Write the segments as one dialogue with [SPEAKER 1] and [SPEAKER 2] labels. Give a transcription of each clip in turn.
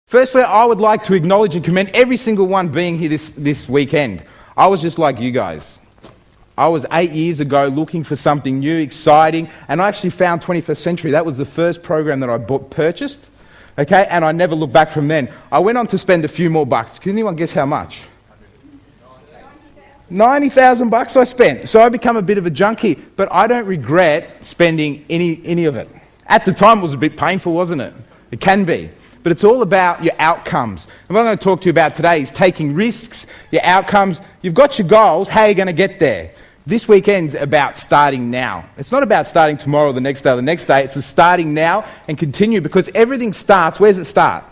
[SPEAKER 1] Firstly, I would like to acknowledge and commend every single one being here this weekend. I was just like you guys. I was 8 years ago looking for something new, exciting, and I actually found 21st Century. That was the first program that I purchased, okay, and I never looked back from then. I went on to spend a few more bucks. Can anyone guess how much? 90,000 bucks I spent. So I become a bit of a junkie, but I don't regret spending any of it. At the time, it was a bit painful, wasn't it? It can be. But it's all about your outcomes. And what I'm going to talk to you about today is taking risks, your outcomes. You've got your goals. How are you going to get there? This weekend's about starting now. It's not about starting tomorrow or the next day or the next day. It's a starting now and continue, because everything starts. Where does it start?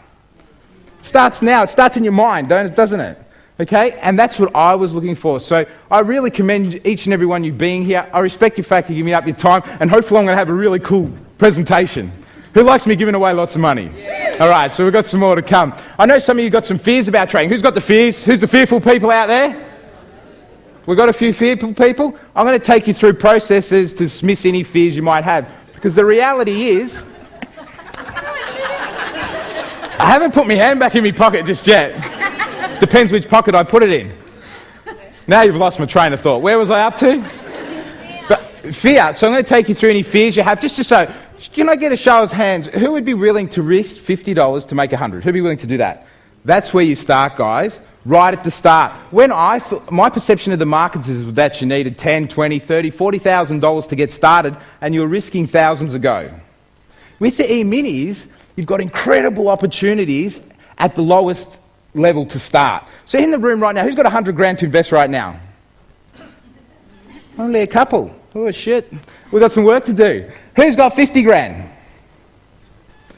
[SPEAKER 1] It starts now. It starts in your mind, doesn't it? Okay? And that's what I was looking for. So I really commend each and every one of you being here. I respect your fact you're giving up your time, and hopefully I'm going to have a really cool presentation. Who likes me giving away lots of money? Yeah. All right, so we've got some more to come. I know some of you got some fears about trading. Who's got the fears? Who's the fearful people out there? We've got a few fearful people. I'm going to take you through processes to dismiss any fears you might have, because the reality is, I haven't put my hand back in my pocket just yet. Depends which pocket I put it in. Now you've lost my train of thought. Where was I up to? But fear. So I'm going to take you through any fears you have. Just so, can I get a show of hands? Who would be willing to risk $50 to make 100? Who'd be willing to do that? That's where you start, guys. Right at the start. When my perception of the markets is that you needed $10, $20, $30, $40,000 to get started, and you're risking thousands a go. With the eminis, you've got incredible opportunities at the lowest level to start. So in the room right now, who's got 100 grand to invest right now? Only a couple. Oh shit. We've got some work to do. Who's got 50 grand?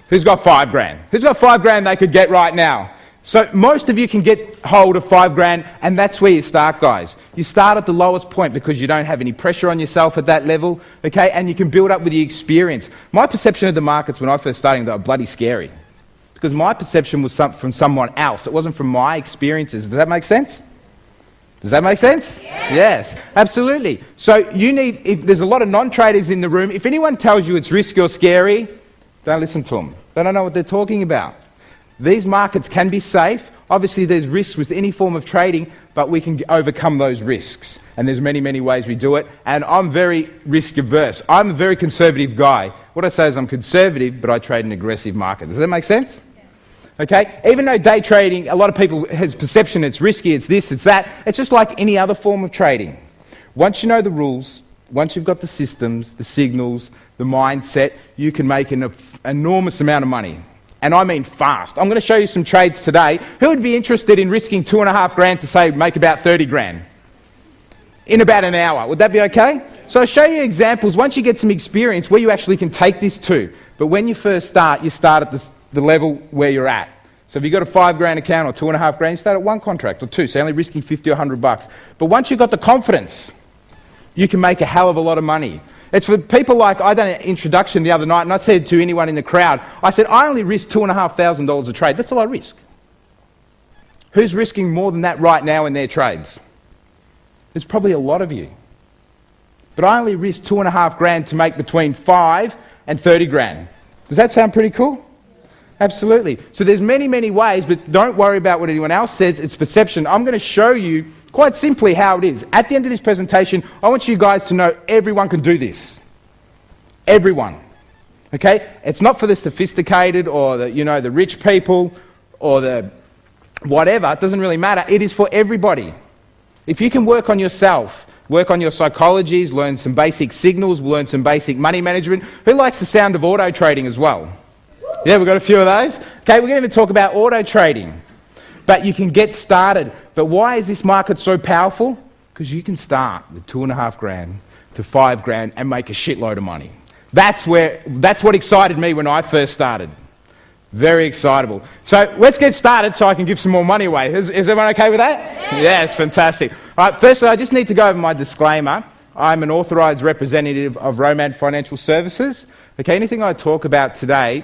[SPEAKER 1] Who's got 5 grand? Who's got 5 grand they could get right now? So most of you can get hold of 5 grand, and that's where you start, guys. You start at the lowest point because you don't have any pressure on yourself at that level, okay? And you can build up with the experience. My perception of the markets when I first started, they were bloody scary, because my perception was from someone else. It wasn't from my experiences. Does that make sense? Does that make sense? Yes, absolutely. So if there's a lot of non-traders in the room, if anyone tells you it's risky or scary, don't listen to them. They don't know what they're talking about. These markets can be safe. Obviously, there's risks with any form of trading, but we can overcome those risks. And there's many, many ways we do it. And I'm very risk averse. I'm a very conservative guy. What I say is I'm conservative, but I trade an aggressive market. Does that make sense? Okay? Even though day trading, a lot of people has perception it's risky, it's this, it's that. It's just like any other form of trading. Once you know the rules, once you've got the systems, the signals, the mindset, you can make an enormous amount of money. And I mean fast. I'm going to show you some trades today. Who would be interested in risking 2.5 grand to say make about 30 grand? In about an hour. Would that be okay? So I'll show you examples once you get some experience where you actually can take this to. But when you first start, you start at the level where you're at. So if you've got a 5 grand account or 2.5 grand, you start at 1 contract or 2, so you're only risking 50 or 100 bucks. But once you've got the confidence, you can make a hell of a lot of money. It's for people like, I done an introduction the other night, and I said to anyone in the crowd, I said, I only risk $2,500 a trade. That's all I risk. Who's risking more than that right now in their trades? There's probably a lot of you. But I only risk 2.5 grand to make between 5 and 30 grand. Does that sound pretty cool? Absolutely. So there's many, many ways, but don't worry about what anyone else says. It's perception. I'm going to show you quite simply how it is. At the end of this presentation, I want you guys to know everyone can do this. Everyone. Okay? It's not for the sophisticated or the rich people or the whatever. It doesn't really matter. It is for everybody. If you can work on yourself, work on your psychologies, learn some basic signals, learn some basic money management. Who likes the sound of auto trading as well? Yeah, we've got a few of those. Okay, we're going to talk about auto trading. But you can get started. But why is this market so powerful? Because you can start with 2.5 grand to 5 grand and make a shitload of money. That's what excited me when I first started. Very excitable. So let's get started so I can give some more money away. Is everyone okay with that? Yes, fantastic. All right, firstly, I just need to go over my disclaimer. I'm an authorised representative of Romad Financial Services. Okay, anything I talk about today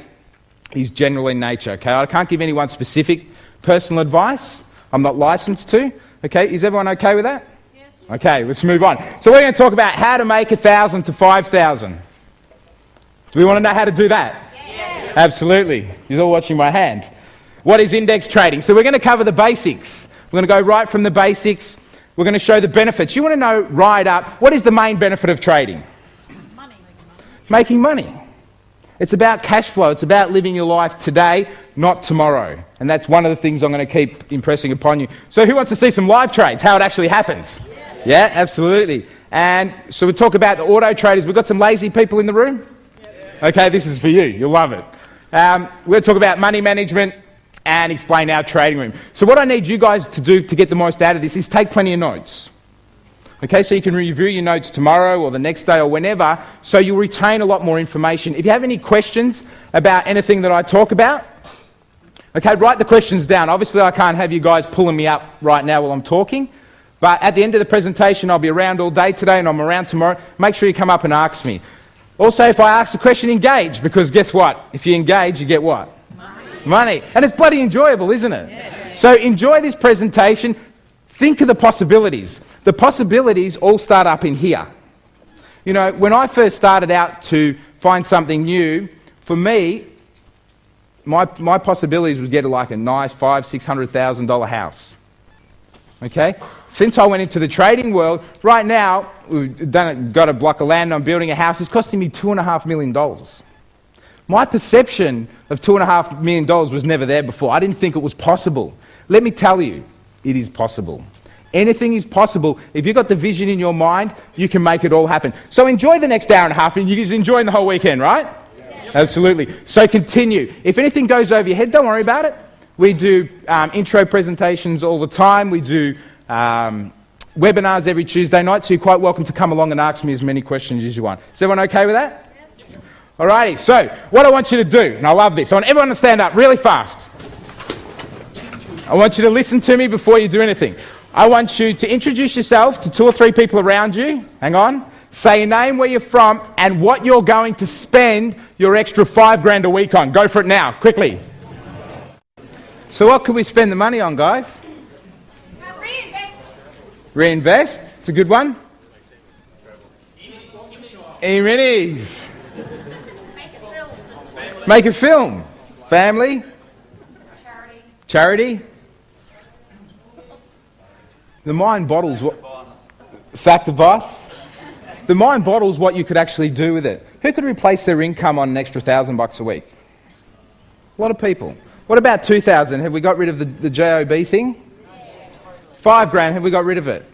[SPEAKER 1] is general in nature. Okay, I can't give anyone specific personal advice. I'm not licensed to. Okay, is everyone okay with that? Yes. Okay, let's move on. So we're going to talk about how to make 1,000 to 5,000. Do we want to know how to do that? Yes. Absolutely. You're all watching my hand. What is index trading? So we're going to cover the basics. We're going to go right from the basics. We're going to show the benefits. You want to know right up, what is the main benefit of trading?
[SPEAKER 2] Money.
[SPEAKER 1] Making money. It's about cash flow. It's about living your life today, not tomorrow. And that's one of the things I'm going to keep impressing upon you. So who wants to see some live trades, how it actually happens? Yeah, absolutely. And so we'll talk about the auto traders. We've got some lazy people in the room? Okay, this is for you. You'll love it. We'll talk about money management and explain our trading room. So what I need you guys to do to get the most out of this is take plenty of notes. Okay, so you can review your notes tomorrow or the next day or whenever, so you'll retain a lot more information. If you have any questions about anything that I talk about, okay, write the questions down. Obviously, I can't have you guys pulling me up right now while I'm talking, but at the end of the presentation, I'll be around all day today and I'm around tomorrow. Make sure you come up and ask me. Also, if I ask a question, engage, because guess what? If you engage, you get what? Money. And it's bloody enjoyable, isn't it? Yes. So enjoy this presentation. Think of the possibilities. The possibilities all start up in here. You know, when I first started out to find something new, for me, my possibilities was get like a nice $500,000-$600,000 house. Okay? Since I went into the trading world, right now, we've got a block of land, I'm building a house, it's costing me $2.5 million. My perception of $2.5 million was never there before. I didn't think it was possible. Let me tell you, it is possible. Anything is possible. If you've got the vision in your mind, you can make it all happen. So enjoy the next hour and a half, and you're enjoying the whole weekend, right? Yeah. Absolutely. So continue. If anything goes over your head, don't worry about it. We do intro presentations all the time. We do webinars every Tuesday night, so you're quite welcome to come along and ask me as many questions as you want. Is everyone okay with that? Yes. Alrighty, so what I want you to do, and I love this, I want everyone to stand up really fast. I want you to listen to me before you do anything. I want you to introduce yourself to 2 or 3 people around you. Hang on. Say your name, where you're from, and what you're going to spend your extra $5 grand a week on. Go for it now, quickly. So what could we spend the money on, guys?
[SPEAKER 2] Reinvest.
[SPEAKER 1] Reinvest? It's a good one. Eminis.
[SPEAKER 2] Make a film.
[SPEAKER 1] Make a film. Family.
[SPEAKER 2] Charity.
[SPEAKER 1] Charity. The mind bottles what... Sack the boss. The mind bottles what you could actually do with it. Who could replace their income on an extra $1,000 a week? A lot of people. What about 2,000? Have we got rid of the JOB thing? $5 grand, have we got rid of it?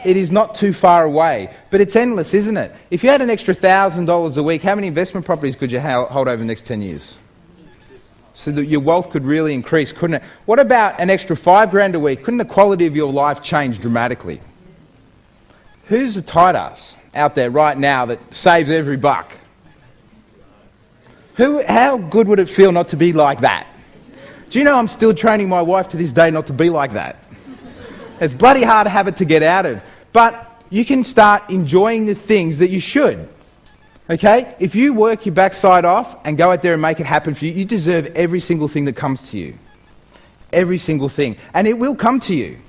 [SPEAKER 1] It is not too far away, but it's endless, isn't it? If you had an extra $1,000 a week, how many investment properties could you hold over the next 10 years? So that your wealth could really increase, couldn't it? What about an extra $5 grand a week? Couldn't the quality of your life change dramatically? Who's a tight ass out there right now that saves every buck? How good would it feel not to be like that? Do you know I'm still training my wife to this day not to be like that? It's bloody hard habit to get out of. But you can start enjoying the things that you should. Okay? If you work your backside off and go out there and make it happen for you, you deserve every single thing that comes to you. Every single thing. And it will come to you.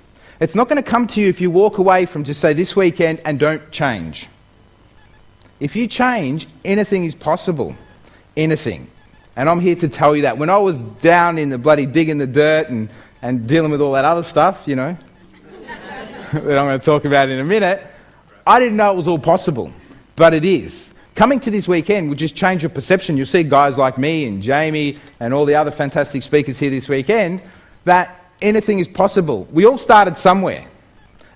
[SPEAKER 1] It's not going to come to you if you walk away from just say this weekend and don't change. If you change, anything is possible. Anything. And I'm here to tell you that. When I was down in the bloody digging the dirt and dealing with all that other stuff, you know, that I'm going to talk about in a minute, I didn't know it was all possible. But it is. Coming to this weekend will just change your perception. You'll see guys like me and Jamie and all the other fantastic speakers here this weekend that anything is possible. We all started somewhere.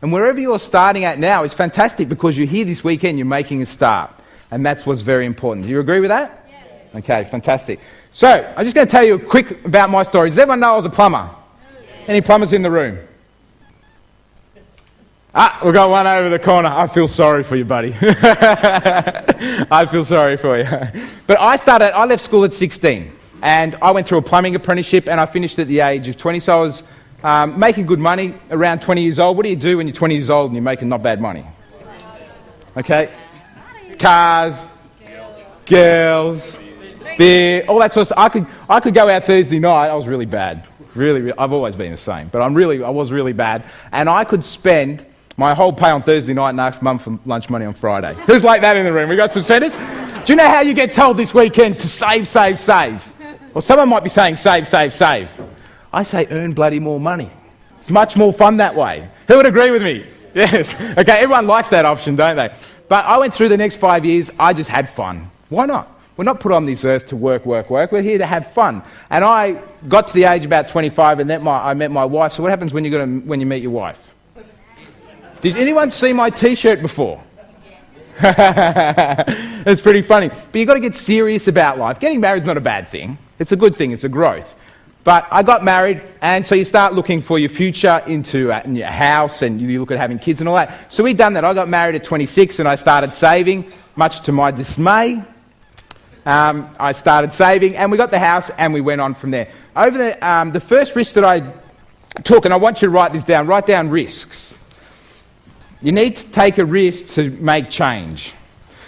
[SPEAKER 1] And wherever you're starting at now is fantastic because you're here this weekend, you're making a start. And that's what's very important. Do you agree with that? Yes. Okay, fantastic. So, I'm just going to tell you quick about my story. Does everyone know I was a plumber? Yes. Any plumbers in the room? Ah, we've got one over the corner. I feel sorry for you, buddy. I feel sorry for you. But I left school at 16 and I went through a plumbing apprenticeship and I finished at the age of 20. So I was making good money around 20 years old. What do you do when you're 20 years old and you're making not bad money? Okay? Cars, girls, beer, all that sort of stuff. I could go out Thursday night. I was really bad. Really, I've always been the same. But I was really bad. And I could spend my whole pay on Thursday night and ask Mum for lunch money on Friday. Who's like that in the room? We got some centres? Do you know how you get told this weekend to save, save, save? Well, someone might be saying save, save, save. I say earn bloody more money. It's much more fun that way. Who would agree with me? Yes. Okay, everyone likes that option, don't they? But I went through the next 5 years, I just had fun. Why not? We're not put on this earth to work. We're here to have fun. And I got to the age about 25 and I met my wife. So what happens when you meet your wife? Did anyone see my T-shirt before? It's pretty funny. But you've got to get serious about life. Getting married is not a bad thing. It's a good thing. It's a growth. But I got married, and so you start looking for your future into in your house, and you look at having kids and all that. So we've done that. I got married at 26, and I started saving, much to my dismay. I started saving, and we got the house, and we went on from there. Over the first risk that I took, and I want you to write this down, write down risks. You need to take a risk to make change.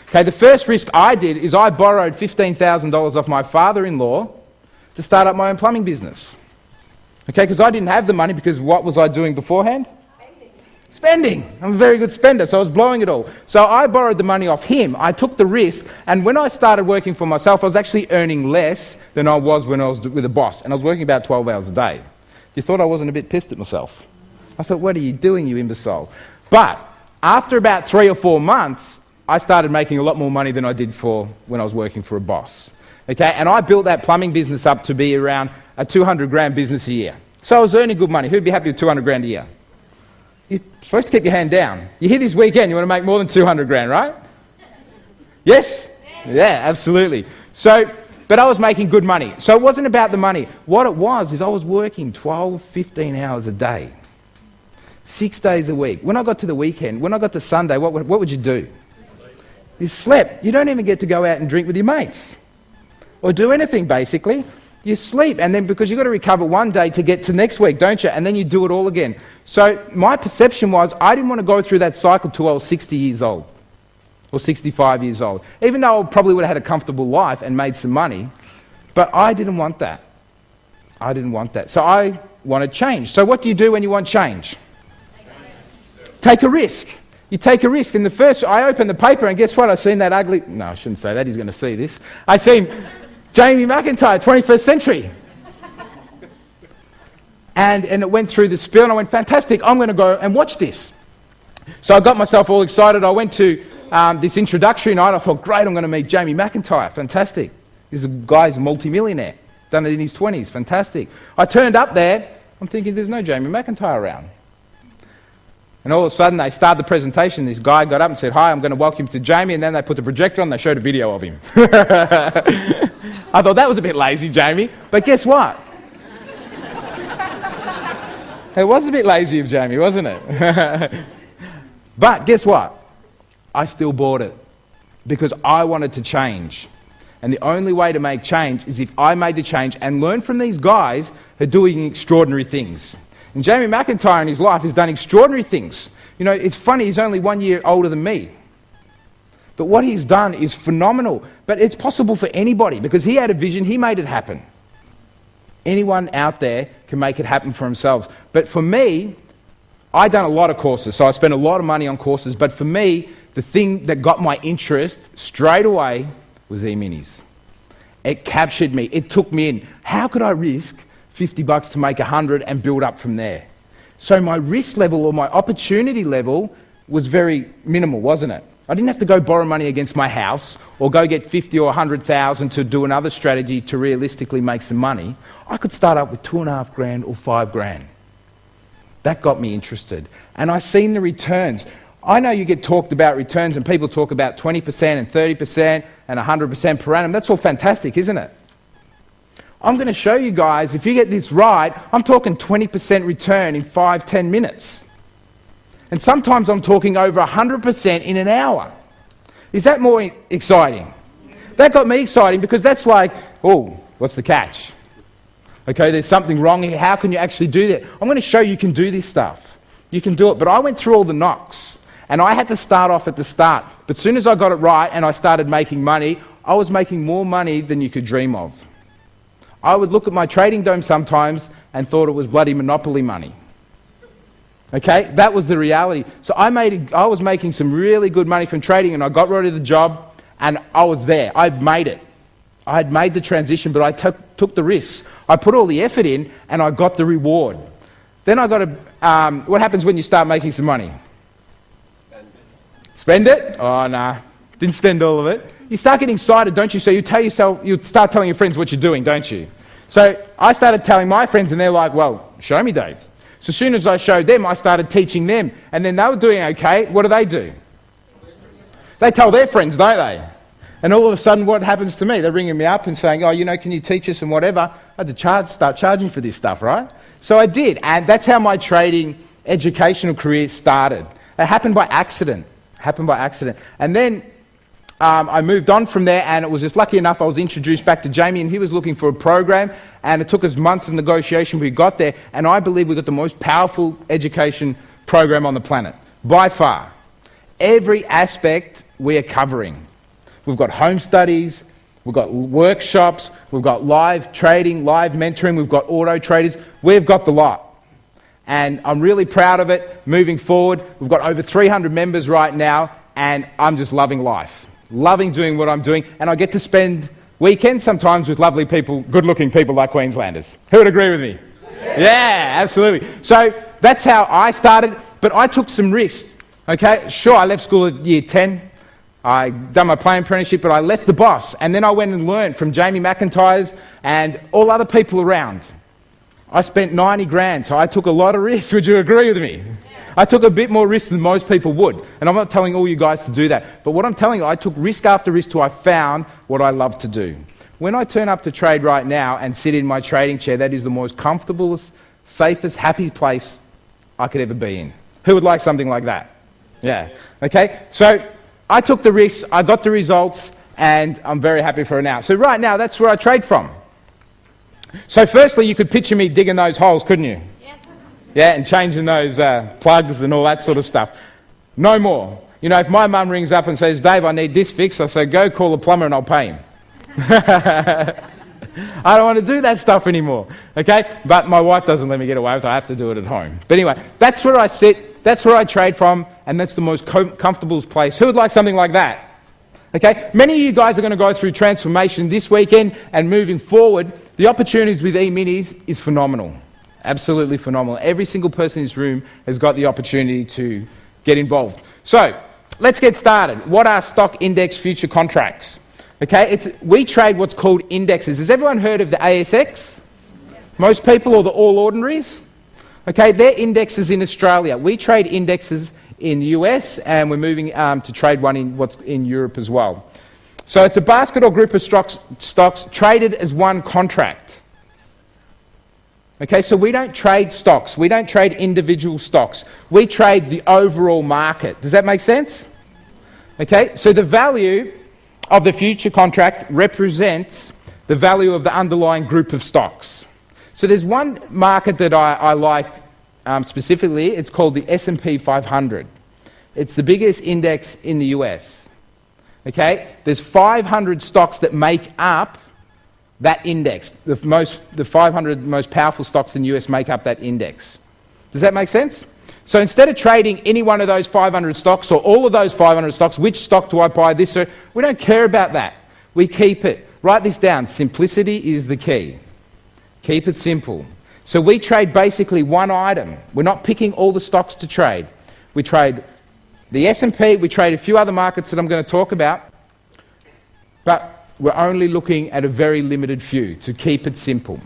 [SPEAKER 1] Okay, the first risk I did is I borrowed $15,000 off my father-in-law to start up my own plumbing business. Okay, because I didn't have the money, because what was I doing beforehand? Spending. I'm a very good spender, so I was blowing it all. So I borrowed the money off him, I took the risk, and when I started working for myself, I was actually earning less than I was when I was with a boss, and I was working about 12 hours a day. You thought I wasn't a bit pissed at myself? I thought, what are you doing, you imbecile? But after about 3 or 4 months, I started making a lot more money than I did when I was working for a boss. Okay, and I built that plumbing business up to be around a 200 grand business a year. So I was earning good money. Who'd be happy with 200 grand a year? You're supposed to keep your hand down. You're here this weekend, you want to make more than 200 grand, right? Yes? Yeah, absolutely. So, but I was making good money. So it wasn't about the money. What it was is I was working 12, 15 hours a day. 6 days a week. When I got to the weekend, when I got to Sunday, what would you do? You slept. You don't even get to go out and drink with your mates. Or do anything, basically. You sleep, and then because you've got to recover one day to get to next week, don't you? And then you do it all again. So my perception was I didn't want to go through that cycle till I was 60 years old or 65 years old. Even though I probably would have had a comfortable life and made some money, but I didn't want that. I didn't want that. So I wanted change. So what do you do when you want change? Take a risk. You take a risk. In the first, I opened the paper, and guess what? I seen that ugly... No, I shouldn't say that. He's going to see this. I seen Jamie McIntyre, 21st century. And it went through the spiel, and I went, fantastic, I'm going to go and watch this. So I got myself all excited. I went to this introductory night. I thought, great, I'm going to meet Jamie McIntyre. Fantastic. This guy's a multi-millionaire. Done it in his 20s. Fantastic. I turned up there. I'm thinking, there's no Jamie McIntyre around. And all of a sudden, they started the presentation. This guy got up and said, hi, I'm going to welcome you to Jamie. And then they put the projector on and they showed a video of him. I thought, that was a bit lazy, Jamie. But guess what? It was a bit lazy of Jamie, wasn't it? But guess what? I still bought it because I wanted to change. And the only way to make change is if I made the change and learn from these guys who are doing extraordinary things. And Jamie McIntyre in his life has done extraordinary things. You know, it's funny, he's only 1 year older than me. But what he's done is phenomenal. But it's possible for anybody because he had a vision, he made it happen. Anyone out there can make it happen for themselves. But for me, I've done a lot of courses, so I spent a lot of money on courses. But for me, the thing that got my interest straight away was eminis. It captured me. It took me in. How could I risk $50 to make 100 and build up from there? So my risk level or my opportunity level was very minimal, wasn't it? I didn't have to go borrow money against my house or go get 50 or 100,000 to do another strategy to realistically make some money. I could start up with 2.5 grand or 5 grand. That got me interested. And I seen the returns. I know you get talked about returns and people talk about 20% and 30% and 100% per annum. That's all fantastic, isn't it? I'm going to show you guys, if you get this right, I'm talking 20% return in 5-10 minutes. And sometimes I'm talking over 100% in an hour. Is that more exciting? That got me exciting because that's like, oh, what's the catch? Okay, there's something wrong here. How can you actually do that? I'm going to show you can do this stuff. You can do it. But I went through all the knocks. And I had to start off at the start. But as soon as I got it right and I started making money, I was making more money than you could dream of. I would look at my trading dome sometimes and thought it was bloody monopoly money. Okay, that was the reality. So I was making some really good money from trading, and I got rid of the job and I was there. I'd made it. I had made the transition, but I took the risks. I put all the effort in and I got the reward. Then I got to, what happens when you start making some money? Spend it? Oh, nah. Didn't spend all of it. You start getting excited, don't you? So you start telling your friends what you're doing, don't you? So I started telling my friends and they're like, well, show me, Dave. So as soon as I showed them, I started teaching them. And then they were doing okay. What do? They tell their friends, don't they? And all of a sudden, what happens to me? They're ringing me up and saying, oh, can you teach us and whatever. I had to start charging for this stuff, right? So I did. And that's how my trading educational career started. It happened by accident. And then I moved on from there, and it was just lucky enough I was introduced back to Jamie, and he was looking for a program, and it took us months of negotiation. We got there, and I believe we got the most powerful education program on the planet, by far. Every aspect we are covering. We've got home studies, we've got workshops, we've got live trading, live mentoring, we've got auto traders, we've got the lot. And I'm really proud of it moving forward. We've got over 300 members right now, and I'm just loving life. Loving doing what I'm doing, and I get to spend weekends sometimes with lovely people, good-looking people like Queenslanders. Who would agree with me? Yeah, absolutely. So that's how I started, but I took some risks, okay? Sure, I left school at year 10. I done my playing apprenticeship, but I left the boss, and then I went and learned from Jamie McIntyre's and all other people around. I spent 90 grand, so I took a lot of risks. Would you agree with me? I took a bit more risk than most people would. And I'm not telling all you guys to do that. But what I'm telling you, I took risk after risk till I found what I love to do. When I turn up to trade right now and sit in my trading chair, that is the most comfortable, safest, happy place I could ever be in. Who would like something like that? Yeah. Okay? So I took the risks, I got the results, and I'm very happy for it now. So right now, that's where I trade from. So firstly, you could picture me digging those holes, couldn't you? Yeah, and changing those plugs and all that sort of stuff. No more. If my mum rings up and says, Dave, I need this fixed, I say, go call a plumber and I'll pay him. I don't want to do that stuff anymore, okay? But my wife doesn't let me get away with it. I have to do it at home. But anyway, that's where I sit, that's where I trade from, and that's the most comfortable place. Who would like something like that? Okay? Many of you guys are going to go through transformation this weekend and moving forward. The opportunities with eminis is phenomenal. Absolutely phenomenal. Every single person in this room has got the opportunity to get involved. So, let's get started. What are stock index future contracts? Okay, we trade what's called indexes. Has everyone heard of the ASX? Most people, or the All Ordinaries? Okay, they're indexes in Australia. We trade indexes in the US, and we're moving to trade one in Europe as well. So it's a basket or group of stocks traded as one contract. Okay, so we don't trade stocks. We don't trade individual stocks. We trade the overall market. Does that make sense? Okay, so the value of the future contract represents the value of the underlying group of stocks. So there's one market that I like specifically. It's called the S&P 500. It's the biggest index in the US. Okay, there's 500 stocks that make up that index. The 500 most powerful stocks in the US make up that index. Does that make sense? So instead of trading any one of those 500 stocks or all of those 500 stocks, which stock do I buy this? We don't care about that. We keep it. Write this down. Simplicity is the key. Keep it simple. So we trade basically one item. We're not picking all the stocks to trade. We trade the S&P, we trade a few other markets that I'm going to talk about, but we're only looking at a very limited few to keep it simple.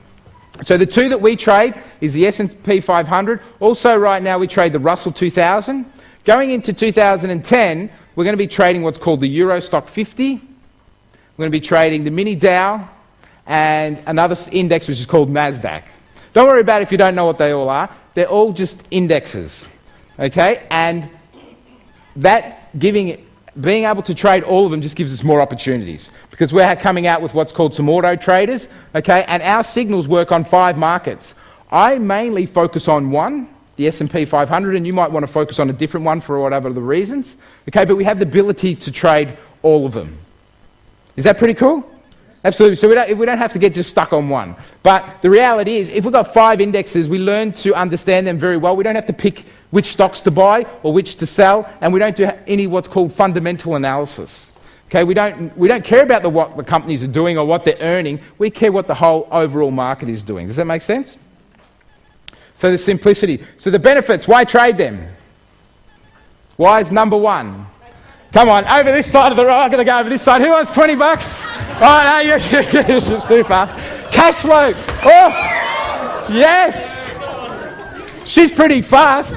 [SPEAKER 1] So the two that we trade is the S&P 500. Also right now we trade the Russell 2000. Going into 2010, we're going to be trading what's called the Euro Stock 50. We're going to be trading the Mini Dow and another index which is called NASDAQ. Don't worry about it if you don't know what they all are. They're all just indexes. Okay? And being able to trade all of them just gives us more opportunities because we're coming out with what's called some auto traders, okay, and our signals work on 5 markets. I mainly focus on one, the S&P 500, and you might want to focus on a different one for whatever the reasons, okay, but we have the ability to trade all of them. Is that pretty cool? Absolutely. So we don't have to get just stuck on one. But the reality is, if we've got 5 indexes, we learn to understand them very well. We don't have to pick which stocks to buy or which to sell, and we don't do any what's called fundamental analysis. Okay, we don't care about what the companies are doing or what they're earning. We care what the whole overall market is doing. Does that make sense? So the simplicity. So the benefits, why trade them? Why is number one? Come on, over this side of the road. I'm going to go over this side. Who wants 20 bucks? Oh, no, it's just too far. Cash flow. Oh, yes. She's pretty fast.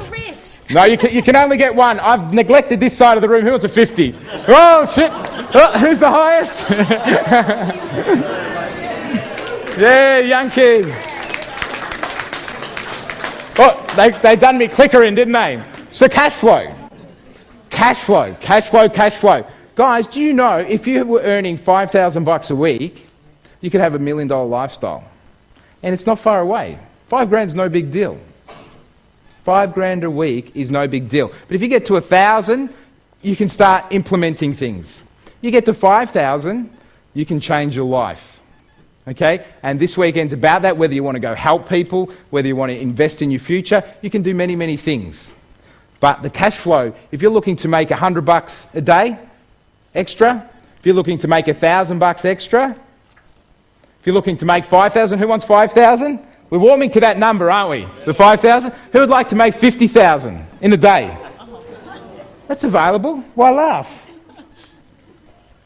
[SPEAKER 1] No, you can only get one. I've neglected this side of the room. Who wants a 50? Oh, shit. Oh, who's the highest? Yeah, young kids. Oh, they done me clicker in, didn't they? So cash flow. Cash flow, cash flow, cash flow. Guys, do you know if you were earning $5,000 a week, you could have $1 million lifestyle? And it's not far away. 5 grand's no big deal. 5 grand a week is no big deal. But if you get to 1,000, you can start implementing things. You get to 5,000, you can change your life. Okay? And this weekend's about that, whether you want to go help people, whether you want to invest in your future, you can do many, many things. But the cash flow, if you're looking to make $100 a day extra, if you're looking to make $1,000 extra, if you're looking to make 5,000, who wants 5,000? We're warming to that number, aren't we? The 5,000? Who would like to make 50,000 in a day? That's available. Why laugh?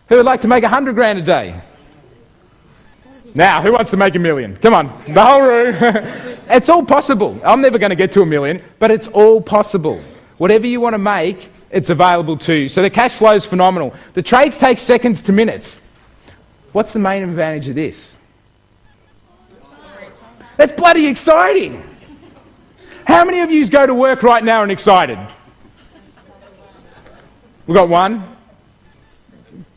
[SPEAKER 1] Who would like to make 100 grand a day? Now, who wants to make $1 million? Come on, the whole room. It's all possible. I'm never going to get to $1 million, but it's all possible. Whatever you want to make, it's available to you. So the cash flow is phenomenal. The trades take seconds to minutes. What's the main advantage of this? That's bloody exciting. How many of you go to work right now and excited? We've got one.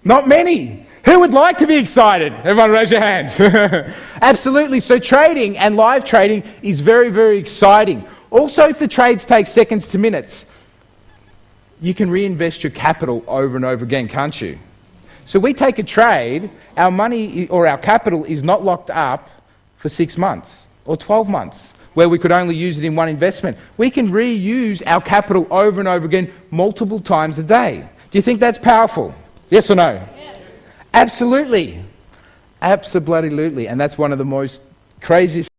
[SPEAKER 1] Not many. Who would like to be excited? Everyone raise your hand. Absolutely. So trading and live trading is very, very exciting. Also, if the trades take seconds to minutes, you can reinvest your capital over and over again, can't you? So we take a trade, our money or our capital is not locked up for 6 months or 12 months, where we could only use it in one investment. We can reuse our capital over and over again multiple times a day. Do you think that's powerful? Yes or no? Yes. Absolutely. Absolutely. And that's one of the most craziest